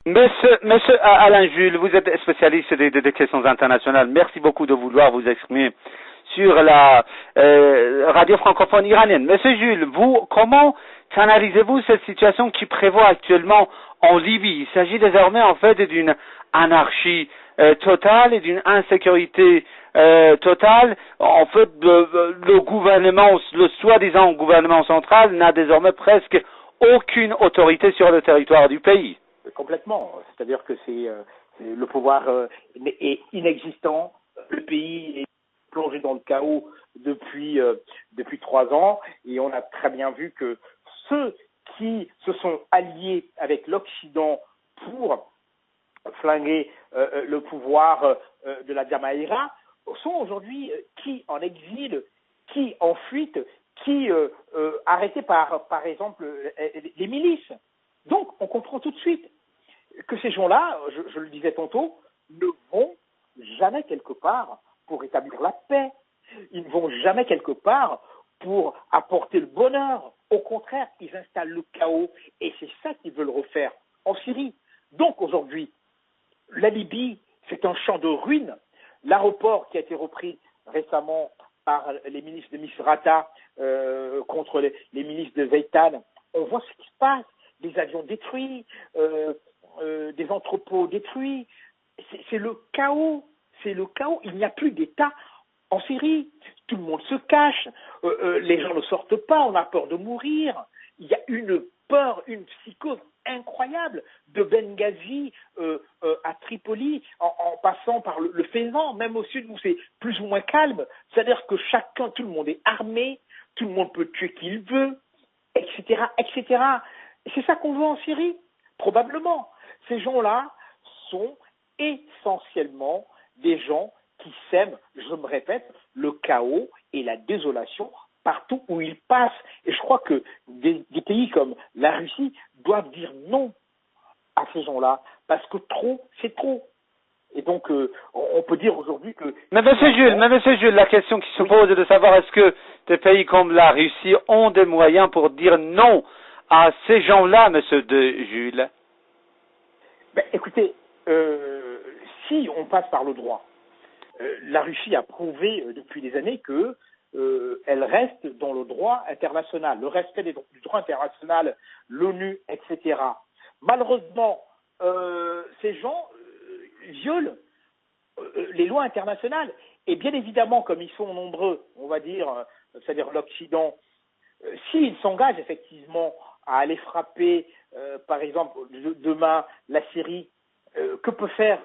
Monsieur Alain Jules, vous êtes spécialiste des questions internationales. Merci beaucoup de vouloir vous exprimer sur la radio francophone iranienne. Monsieur Jules, comment canalisez-vous cette situation qui prévaut actuellement en Libye? Il s'agit désormais en fait d'une anarchie totale et d'une insécurité totale. En fait, le gouvernement, le soi-disant gouvernement central n'a désormais presque aucune autorité sur le territoire du pays. Complètement. C'est-à-dire que le pouvoir est inexistant. Le pays est plongé dans le chaos depuis 3 ans, et on a très bien vu que ceux qui se sont alliés avec l'Occident pour flinguer le pouvoir de la Jamaïra sont aujourd'hui qui en exil, qui en fuite, qui arrêtés par exemple les milices. Donc on comprend tout de suite que ces gens-là, je le disais tantôt, ne vont jamais quelque part pour établir la paix. Ils ne vont jamais quelque part pour apporter le bonheur. Au contraire, ils installent le chaos, et c'est ça qu'ils veulent refaire en Syrie. Donc aujourd'hui, la Libye, c'est un champ de ruines. L'aéroport qui a été repris récemment par les milices de Misrata contre les milices de Zeytan, on voit ce qui se passe. Des avions détruits, des entrepôts détruits. C'est le chaos. C'est le chaos. Il n'y a plus d'État en Syrie. Tout le monde se cache. Les gens ne sortent pas. On a peur de mourir. Il y a une peur, une psychose incroyable, de Benghazi à Tripoli, en passant par le Fezzan, même au sud où c'est plus ou moins calme. C'est-à-dire que tout le monde est armé, tout le monde peut tuer qui il veut, etc., etc. Et c'est ça qu'on veut en Syrie, probablement. Ces gens-là sont essentiellement des gens qui sèment, je me répète, le chaos et la désolation partout où ils passent. Et je crois que des pays comme la Russie doivent dire non à ces gens-là, parce que trop, c'est trop. Et donc, on peut dire aujourd'hui que... Mais monsieur Jules, la question qui se pose est de savoir est-ce que des pays comme la Russie ont des moyens pour dire non à ces gens-là, monsieur de Jules? Ben, écoutez, si on passe par le droit, la Russie a prouvé depuis des années que elle reste dans le droit international, le respect du droit international, l'ONU, etc. Malheureusement, ces gens violent les lois internationales. Et bien évidemment, comme ils sont nombreux, on va dire, c'est-à-dire l'Occident, s'ils s'engagent effectivement à aller frapper, par exemple, demain, la Syrie, que peut faire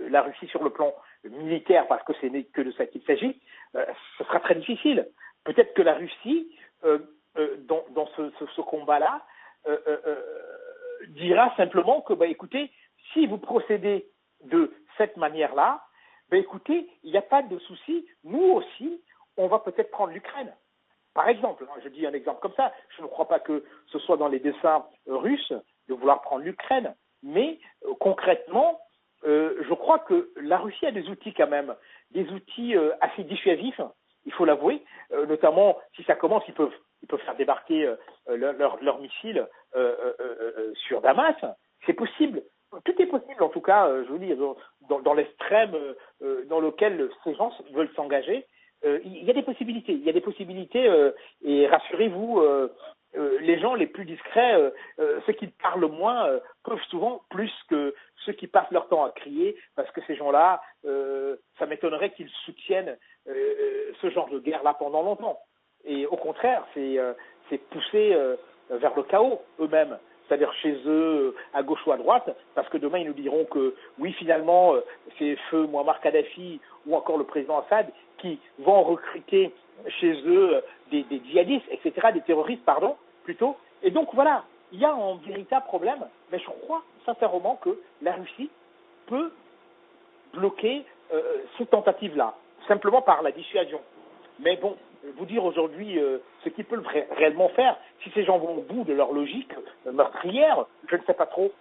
la Russie sur le plan militaire, parce que ce n'est que de ça qu'il s'agit, ce sera très difficile. Peut-être que la Russie, dans ce combat-là, dira simplement que, écoutez, si vous procédez de cette manière-là, écoutez, il n'y a pas de souci, nous aussi, on va peut-être prendre l'Ukraine. Par exemple, je dis un exemple comme ça, je ne crois pas que ce soit dans les desseins russes de vouloir prendre l'Ukraine, mais concrètement, je crois que la Russie a des outils quand même, des outils assez dissuasifs, il faut l'avouer, notamment si ça commence, ils peuvent faire débarquer leurs missiles sur Damas, c'est possible. Tout est possible, en tout cas, je vous dis, dans l'extrême dans lequel ces gens veulent s'engager, il y a des possibilités, et rassurez-vous, les gens les plus discrets, ceux qui parlent moins, peuvent souvent plus que ceux qui passent leur temps à crier, parce que ces gens-là, ça m'étonnerait qu'ils soutiennent ce genre de guerre-là pendant longtemps. Et au contraire, c'est pousser vers le chaos eux-mêmes, c'est-à-dire chez eux, à gauche ou à droite, parce que demain ils nous diront que oui, finalement, c'est feu Muammar Kadhafi ou encore le président Assad qui vont recruter chez eux des djihadistes, etc., des terroristes, plutôt. Et donc voilà, il y a un véritable problème, mais je crois sincèrement que la Russie peut bloquer ces tentatives-là, simplement par la dissuasion. Mais bon, vous dire aujourd'hui ce qu'ils peuvent réellement faire, si ces gens vont au bout de leur logique meurtrière, je ne sais pas trop.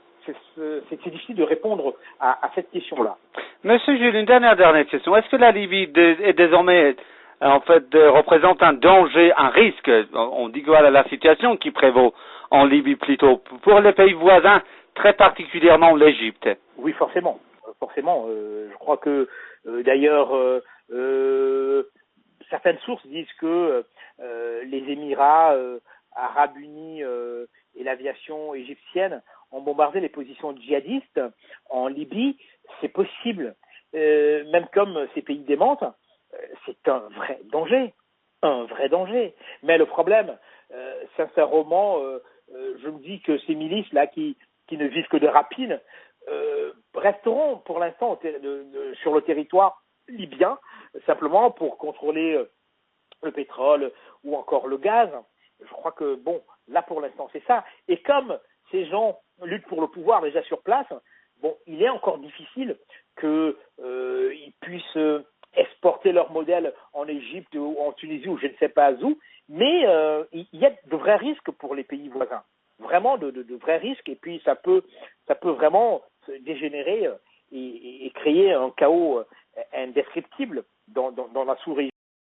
C'est difficile de répondre à cette question-là. Monsieur Jules, une dernière question. Est-ce que la Libye est désormais, en fait, représente un danger, un risque? On dit que voilà la situation qui prévaut en Libye plutôt. Pour les pays voisins, très particulièrement l'Égypte. Oui, forcément. Forcément. Je crois que, d'ailleurs, certaines sources disent que les Émirats arabes unis et l'aviation égyptienne ont bombardé les positions djihadistes en Libye. C'est possible. Même comme ces pays démentent, c'est un vrai danger. Un vrai danger. Mais le problème, sincèrement, je me dis que ces milices-là qui ne vivent que de rapines resteront pour l'instant sur le territoire libyen, simplement pour contrôler le pétrole ou encore le gaz. Je crois que, bon, là pour l'instant c'est ça. Et comme ces gens luttent pour le pouvoir déjà sur place, bon, il est encore difficile qu'ils puissent exporter leur modèle en Égypte ou en Tunisie ou je ne sais pas où, mais il y a de vrais risques pour les pays voisins. Vraiment de vrais risques, et puis ça peut vraiment se dégénérer et créer un chaos indescriptible dans la sous-région.